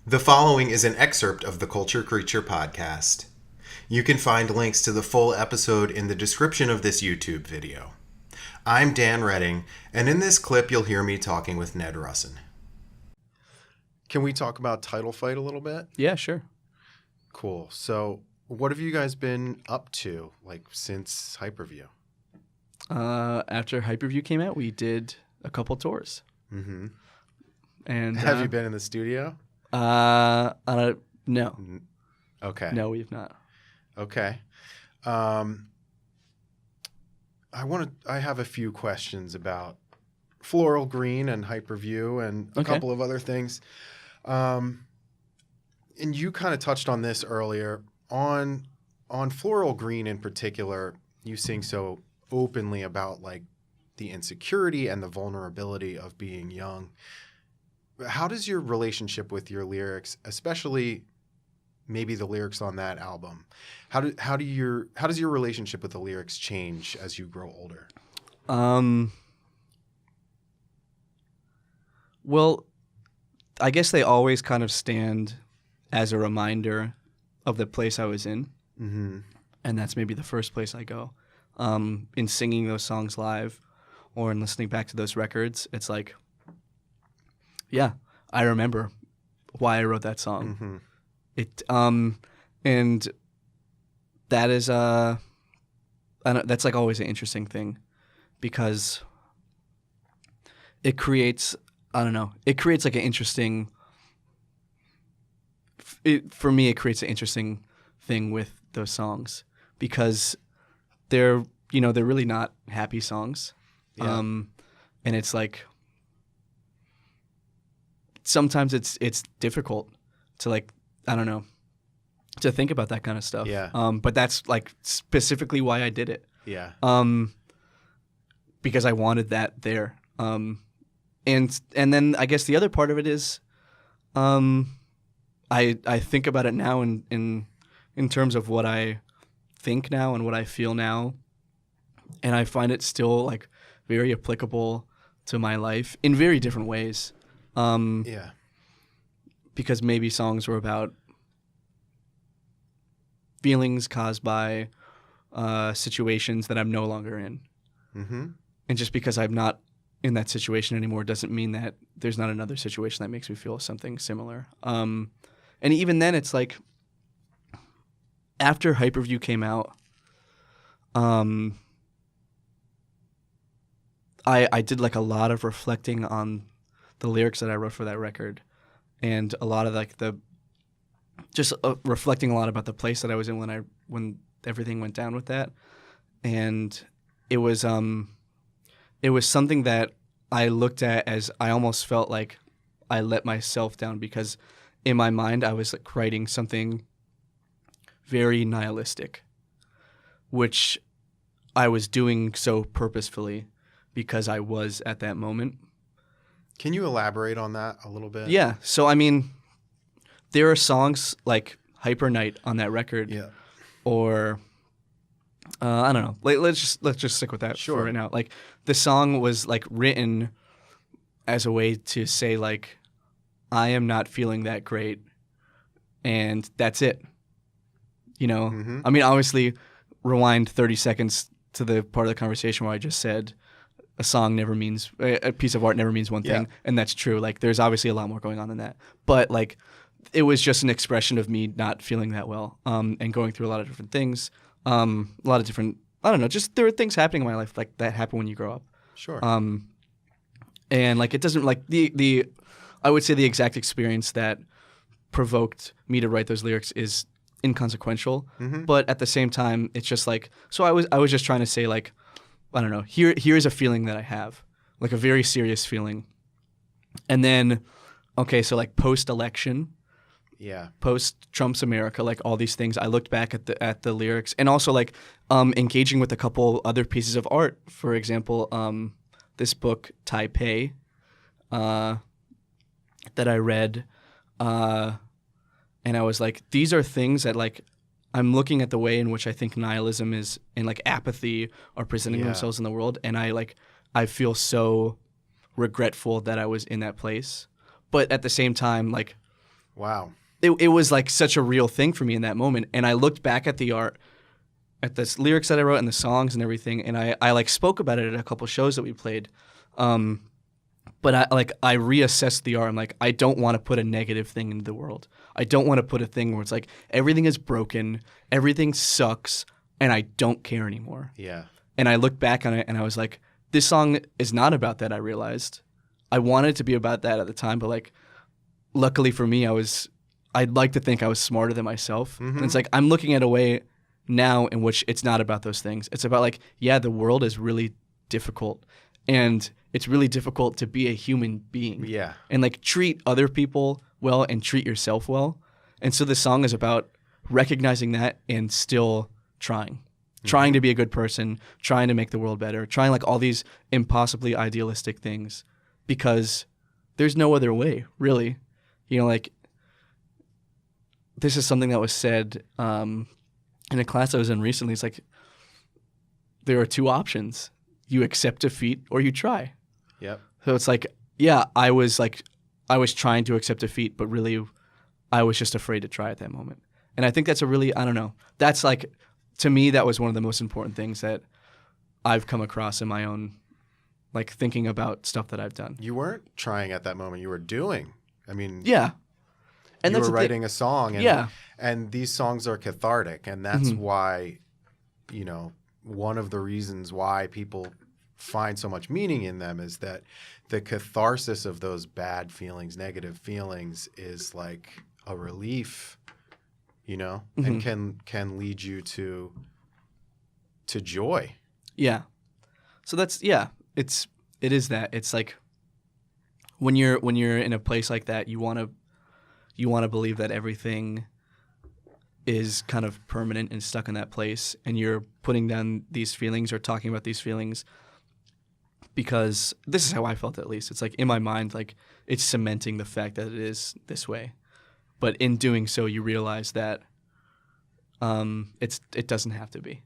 The following is an excerpt of the Culture Creature podcast. You can find links to the full episode in the description of this YouTube video. I'm Dan Redding, and in this clip you'll hear me talking with Ned Russin. Can we talk about Title Fight a little bit? Yeah, sure. Cool. So, what have you guys been up to, since Hyperview? After Hyperview came out, we did a couple tours. Mm-hmm. And Have you been in the studio? No. Okay. No, we've not. Okay. I have a few questions about Floral Green and Hyperview and a couple of other things. And you kind of touched on this earlier. On Floral Green in particular, you sing so openly about the insecurity and the vulnerability of being young. How does your relationship with your lyrics, especially maybe the lyrics on that album, how does your relationship with the lyrics change as you grow older? Well, I guess they always kind of stand as a reminder of the place I was in. Mm-hmm. And that's maybe the first place I go. In singing those songs live or in listening back to those records, it's like, yeah, I remember why I wrote that song. Mm-hmm. And that is that's always an interesting thing because it creates an interesting. For me, it creates an interesting thing with those songs because they're really not happy songs, Yeah. and it's like. Sometimes it's difficult to to think about that kind of stuff. Yeah. But that's specifically why I did it. Yeah. Because I wanted that there. And then I guess the other part of it is, I think about it now in terms of what I think now and what I feel now, and I find it still very applicable to my life in very different ways. Yeah. Because maybe songs were about feelings caused by situations that I'm no longer in. Mm-hmm. And just because I'm not in that situation anymore doesn't mean that there's not another situation that makes me feel something similar. And even then, it's like after Hyperview came out, I did a lot of reflecting on the lyrics that I wrote for that record, and a lot of reflecting a lot about the place that I was in when everything went down with that, and it was something that I looked at as I almost felt like I let myself down because in my mind I was writing something very nihilistic, which I was doing so purposefully because I was at that moment. Can you elaborate on that a little bit? Yeah. So, I mean, there are songs like Hyper Night on that record. Yeah. Or, I don't know. Let's just stick with that for right now. The song was, written as a way to say, I am not feeling that great, and that's it. Mm-hmm. I mean, obviously, rewind 30 seconds to the part of the conversation where I just said, a piece of art never means one thing, and that's true. There's obviously a lot more going on than that. But it was just an expression of me not feeling that well, and going through a lot of different things, a lot of different. I don't know. Just there are things happening in my life that happen when you grow up. Sure. And it doesn't the I would say the exact experience that provoked me to write those lyrics is inconsequential, Mm-hmm. but at the same time, it's just so I was just trying to say I don't know. Here's a feeling that I have, a very serious feeling. And then, okay, so post-election, Yeah. post-Trump's America, all these things, I looked back at the lyrics and also engaging with a couple other pieces of art. For example, this book, Taipei, that I read, and I was these are things that I'm looking at the way in which I think nihilism is and apathy are presenting themselves in the world, and I feel so regretful that I was in that place. But at the same time, Wow. It was like such a real thing for me in that moment. And I looked back at the art, at the lyrics that I wrote and the songs and everything, and I like spoke about it at a couple shows that we played. But I reassessed the art. I'm like, I don't want to put a negative thing into the world. I don't want to put a thing where it's like everything is broken, everything sucks, and I don't care anymore. Yeah. And I looked back on it and I was like, this song is not about that, I realized. I wanted it to be about that at the time, but like luckily for me, I'd like to think I was smarter than myself. Mm-hmm. And it's like I'm looking at a way now in which it's not about those things. It's about like, yeah, the world is really difficult. And it's really difficult to be a human being. Yeah. And like treat other people well and treat yourself well. And so this song is about recognizing that and still trying. Trying to be a good person, trying to make the world better, trying like all these impossibly idealistic things because there's no other way, really. You know, like this is something that was said in a class I was in recently. It's like there are two options. You accept defeat or you try. Yep. So it's like, yeah, I was trying to accept defeat, but really I was just afraid to try at that moment. And I think that's a really, I don't know, that's like, to me, that was one of the most important things that I've come across in my own, like thinking about stuff that I've done. You weren't trying at that moment. You were doing. I mean, yeah. And you were writing a song. And, yeah. And these songs are cathartic. And that's why, you know, one of the reasons why people find so much meaning in them is that the catharsis of those bad feelings, negative feelings is like a relief, you know, and can lead you to joy. Yeah. So that's it is that. It's like when you're in a place like that, you want to believe that everything is kind of permanent and stuck in that place, and you're putting down these feelings or talking about these feelings because this is how I felt, at least. It's like in my mind, like it's cementing the fact that it is this way. But in doing so, you realize that it doesn't have to be.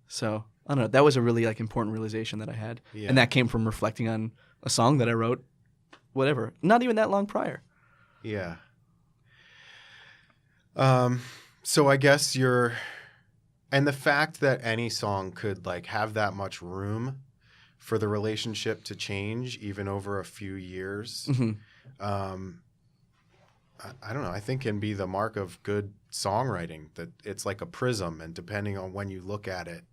So I don't know. That was a really like important realization that I had, and that came from reflecting on a song that I wrote, whatever, not even that long prior. Yeah. So I guess and the fact that any song could like have that much room for the relationship to change even over a few years. I don't know. I think can be the mark of good songwriting, that it's like a prism, and depending on when you look at it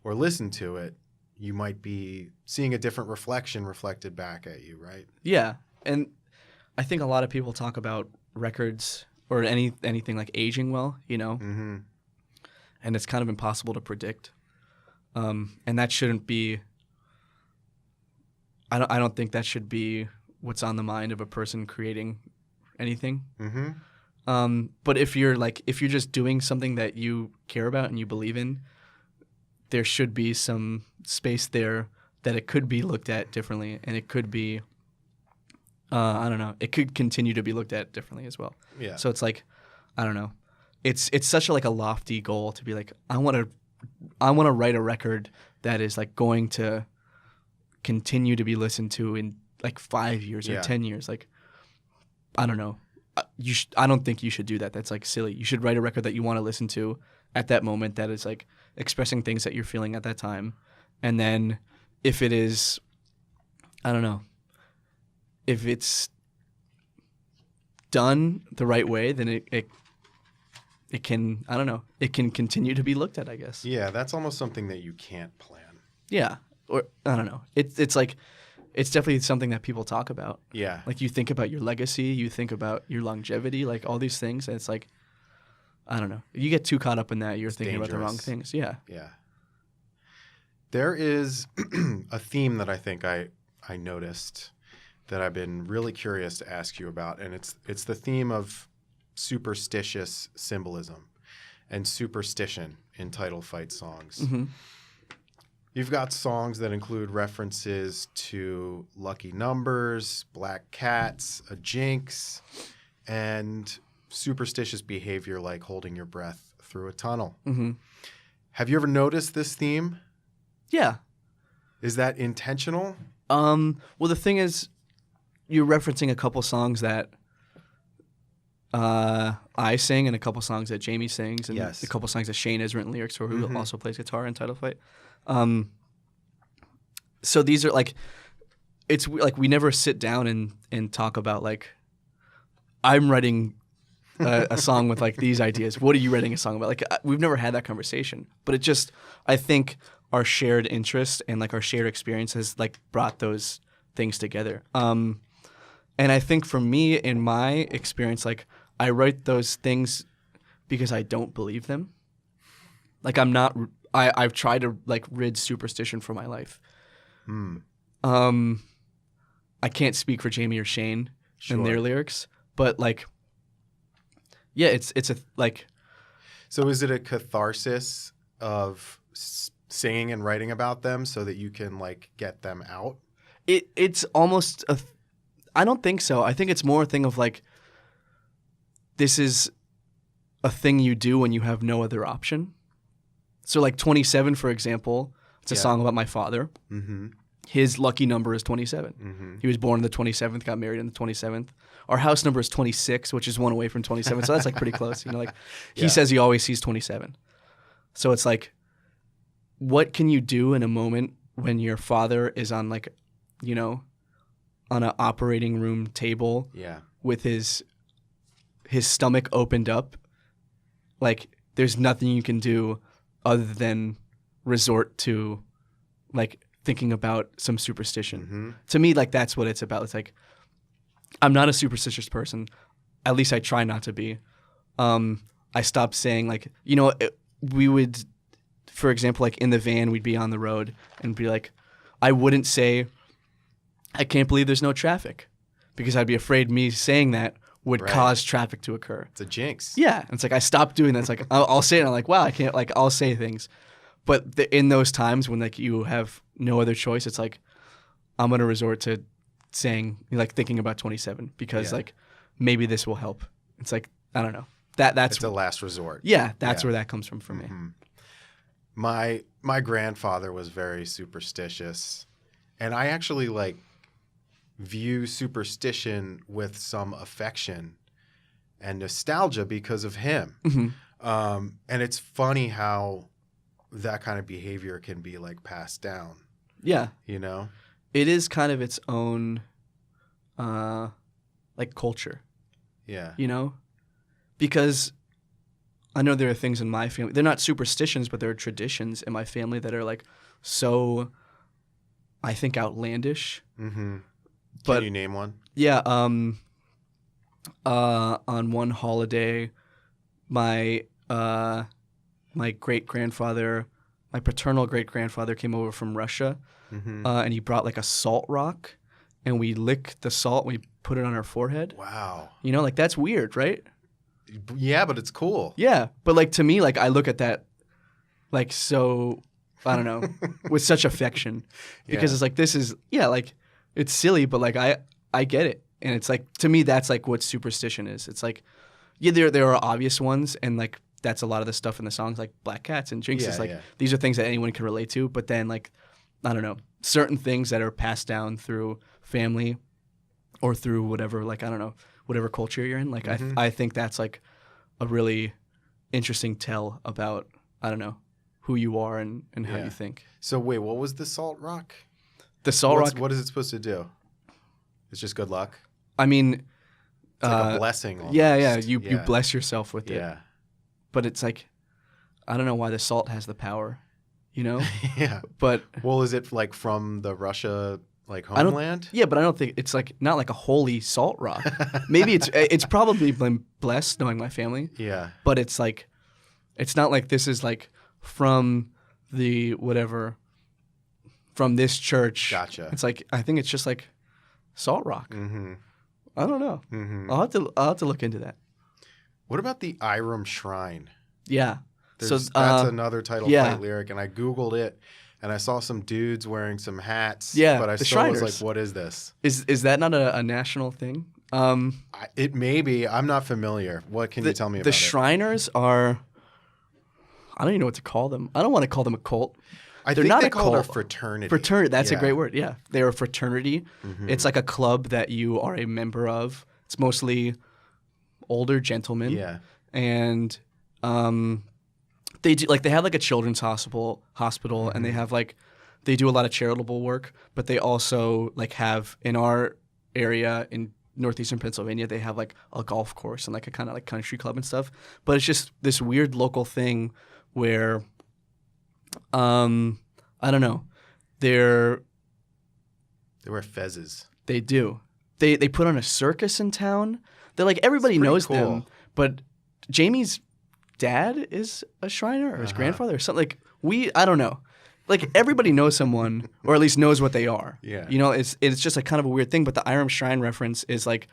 or listen to it, you might be seeing a different reflection reflected back at you, right? Yeah. And I think a lot of people talk about records or anything like aging well, you know? Mm-hmm. And it's kind of impossible to predict. And that shouldn't be I don't think that should be what's on the mind of a person creating anything. Mm-hmm. But if you're just doing something that you care about and you believe in, there should be some space there that it could be looked at differently, and it could be, I don't know, it could continue to be looked at differently as well. Yeah. So it's like, I don't know, it's such a lofty goal to be like, I want to write a record that is like going to continue to be listened to in like 5 years or 10 years. Like, I don't know. I don't think you should do that. That's like silly. You should write a record that you want to listen to at that moment, that is like expressing things that you're feeling at that time. And then if it is, I don't know, if it's done the right way, then it can, I don't know, it can continue to be looked at, I guess. Yeah, that's almost something that you can't plan. Yeah. Or I don't know. It's like, it's definitely something that people talk about. Yeah. Like you think about your legacy, you think about your longevity, like all these things. And it's like, I don't know. You get too caught up in that, you're thinking about the wrong things. Yeah. Yeah. There is a theme that I think I noticed that I've been really curious to ask you about, and it's the theme of superstitious symbolism and superstition in title fight songs. Mm-hmm. You've got songs that include references to lucky numbers, black cats, a jinx, and superstitious behavior like holding your breath through a tunnel. Mm-hmm. Have you ever noticed this theme? Yeah. Is that intentional? Well, the thing is, you're referencing a couple songs that I sing and a couple songs that Jamie sings and Yes. a couple songs that Shane has written lyrics for, who also plays guitar in Title Fight. So these are like, it's like we never sit down and talk about like, I'm writing a song with like these ideas. What are you writing a song about? Like we've never had that conversation, but it just, I think our shared interest and like our shared experience has like brought those things together. And I think for me, in my experience, like I write those things because I don't believe them. Like I've tried to like rid superstition from my life. I can't speak for Jamie or Shane and their lyrics, but like, yeah, it's a like. So is it a catharsis of singing and writing about them so that you can like get them out? It's almost a. I don't think so. I think it's more a thing of like. This is a thing you do when you have no other option. So like 27, for example, it's a song about my father. Mm-hmm. His lucky number is 27. Mm-hmm. He was born on the 27th, got married on the 27th. Our house number is 26, which is one away from 27. So that's like pretty close. You know, like he says he always sees 27. So it's like, what can you do in a moment when your father is on like, you know, on an operating room table with his stomach opened up? Like there's nothing you can do other than resort to like thinking about some superstition. Mm-hmm. To me, like that's what it's about. It's like, I'm not a superstitious person. At least I try not to be. I stopped saying like, you know, we would, for example, like in the van, we'd be on the road and be like, I wouldn't say, I can't believe there's no traffic, because I'd be afraid me saying that would cause traffic to occur. It's a jinx. Yeah. And it's like, I stopped doing that. It's like, I'll say it and I'm like, wow, I can't, like, I'll say things. But in those times when like you have no other choice, it's like, I'm going to resort to saying, like thinking about 27 because like maybe this will help. It's like, I don't know. That's it's a last resort. Yeah. That's where that comes from for me. My grandfather was very superstitious, and I actually like view superstition with some affection and nostalgia because of him. Mm-hmm. And it's funny how that kind of behavior can be like passed down. Yeah. You know? It is kind of its own like culture. Yeah. You know? Because I know there are things in my family. They're not superstitions, but there are traditions in my family that are like so, I think, outlandish. Mm-hmm. But, can you name one? Yeah. On one holiday, my great-grandfather, my paternal great-grandfather came over from Russia, and he brought like a salt rock, and we licked the salt and we put it on our forehead. Wow. You know, like that's weird, right? Yeah, but it's cool. Yeah, but like to me, like I look at that like so, I don't know, with such affection, because it's like, this is, like it's silly, but like I get it. And it's like, to me, that's like what superstition is. It's like, yeah, there are obvious ones, and like that's a lot of the stuff in the songs, like black cats and jinxes. These are things that anyone can relate to. But then like, I don't know, certain things that are passed down through family or through whatever, like, I don't know, whatever culture you're in. Like I think that's like a really interesting tell about, I don't know, who you are and how you think. So wait, what was the salt rock? The salt rock. What is it supposed to do? It's just good luck? I mean, it's like a blessing almost. Yeah. You bless yourself with it. Yeah. But it's like, I don't know why the salt has the power, you know? Yeah. But well, is it like from the Russia like homeland? Yeah, but I don't think it's like not like a holy salt rock. Maybe it's probably been blessed knowing my family. Yeah. But it's like, it's not like this is like from the whatever, from this church. Gotcha. It's like, I think it's just like salt rock. Mm-hmm. I don't know. Mm-hmm. I'll have to look into that. What about the Iram Shrine? Yeah. That's another Title Fight lyric, and I Googled it, and I saw some dudes wearing some hats. Yeah, but I still Shriners. was like, what is this? Is that not a national thing? It may be. I'm not familiar. What can you tell me about it? The Shriners are, I don't even know what to call them. I don't want to call them a cult. They're think not they call it a cult. fraternity. Fraternity, that's a great word, yeah. They're a fraternity. Mm-hmm. It's like a club that you are a member of. It's mostly older gentlemen. Yeah. And they do like they have like a children's hospital, and they have like they do a lot of charitable work, but they also like have in our area in northeastern Pennsylvania, they have like a golf course and like a kind of like country club and stuff. But it's just this weird local thing where, I don't know, they wear fezzes. They do. They put on a circus in town. They're like everybody knows cool. them, but Jamie's dad is a Shriner or his grandfather or something. Like I don't know. Like everybody knows someone, or at least knows what they are. Yeah. You know, it's just a kind of a weird thing. But the Iram Shrine reference is like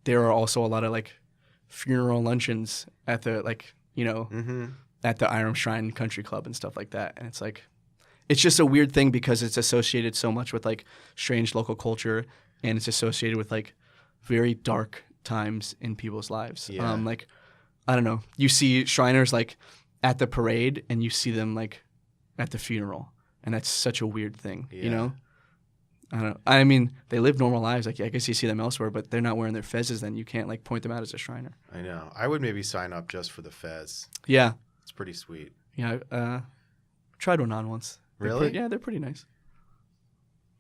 there are also a lot of like funeral luncheons at the like at the Iram Shrine Country Club and stuff like that. And it's like it's just a weird thing because it's associated so much with like strange local culture, and it's associated with like very dark times in people's lives. Yeah. Like I don't know, you see Shriners like at the parade, and you see them like at the funeral, and that's such a weird thing, you know? I don't know. I mean, they live normal lives. Like I guess you see them elsewhere, but they're not wearing their fezzes. Then you can't like point them out as a Shriner. I know. I would maybe sign up just for the fez. Yeah, it's pretty sweet. Yeah, tried one on once. Really? They're pretty nice.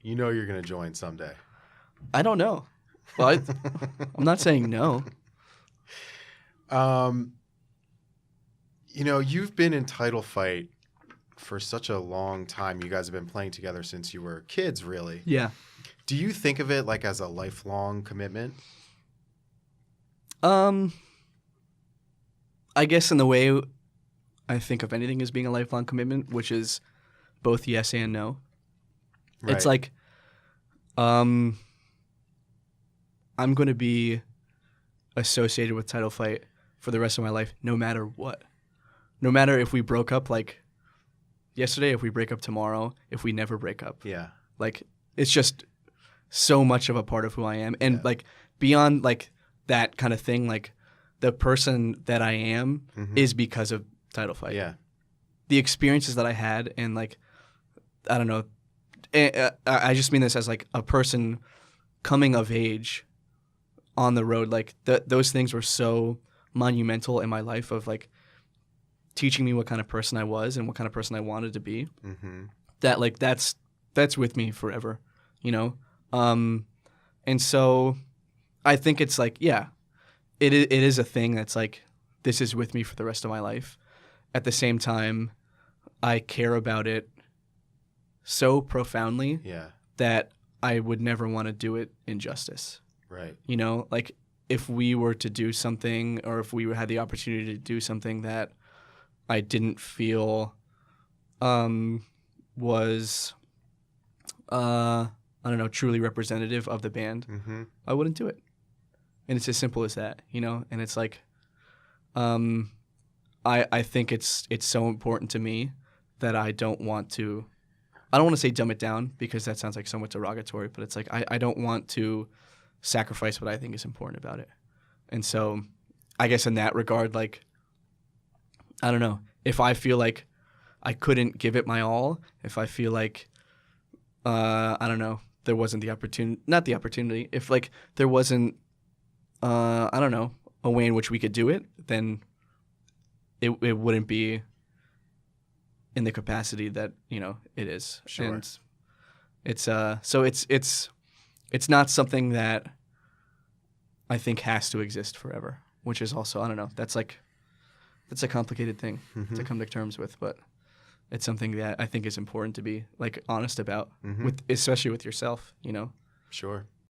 You know you're gonna join someday. I don't know. Well, I'm not saying no. You know, you've been in Title Fight for such a long time. You guys have been playing together since you were kids, really. Yeah. Do you think of it like as a lifelong commitment? I guess in the way I think of anything as being a lifelong commitment, which is both yes and no. Right. It's like, I'm going to be associated with Title Fight for the rest of my life, no matter what. No matter if we broke up like yesterday, if we break up tomorrow, if we never break up. Yeah. Like it's just so much of a part of who I am. And like beyond like that kind of thing, like the person that I am is because of Title Fight. Yeah. The experiences that I had and like, I don't know, I just mean this as like a person coming of age on the road. Like those things were so monumental in my life of like teaching me what kind of person I was and what kind of person I wanted to be. That like that's with me forever, you know. And so I think it's like it is a thing that's like this is with me for the rest of my life. At the same time, I care about it so profoundly that I would never want to do it injustice. Right. You know, like if we were to do something or if we had the opportunity to do something that I didn't feel was, I don't know, truly representative of the band, I wouldn't do it. And it's as simple as that, you know? And it's like, I think it's so important to me that I don't want to say dumb it down because that sounds like somewhat derogatory, but it's like I don't want to sacrifice what I think is important about it. And so I guess in that regard, like, I don't know, if I feel like I couldn't give it my all, if I feel like, I don't know, there wasn't not the opportunity, if like there wasn't, I don't know, a way in which we could do it, then it wouldn't be in the capacity that, you know, it is. Sure. And it's, so it's not something that I think has to exist forever, which is also, I don't know, that's a complicated thing to come to terms with, but it's something that I think is important to be like honest about, with especially with yourself, you know. Sure.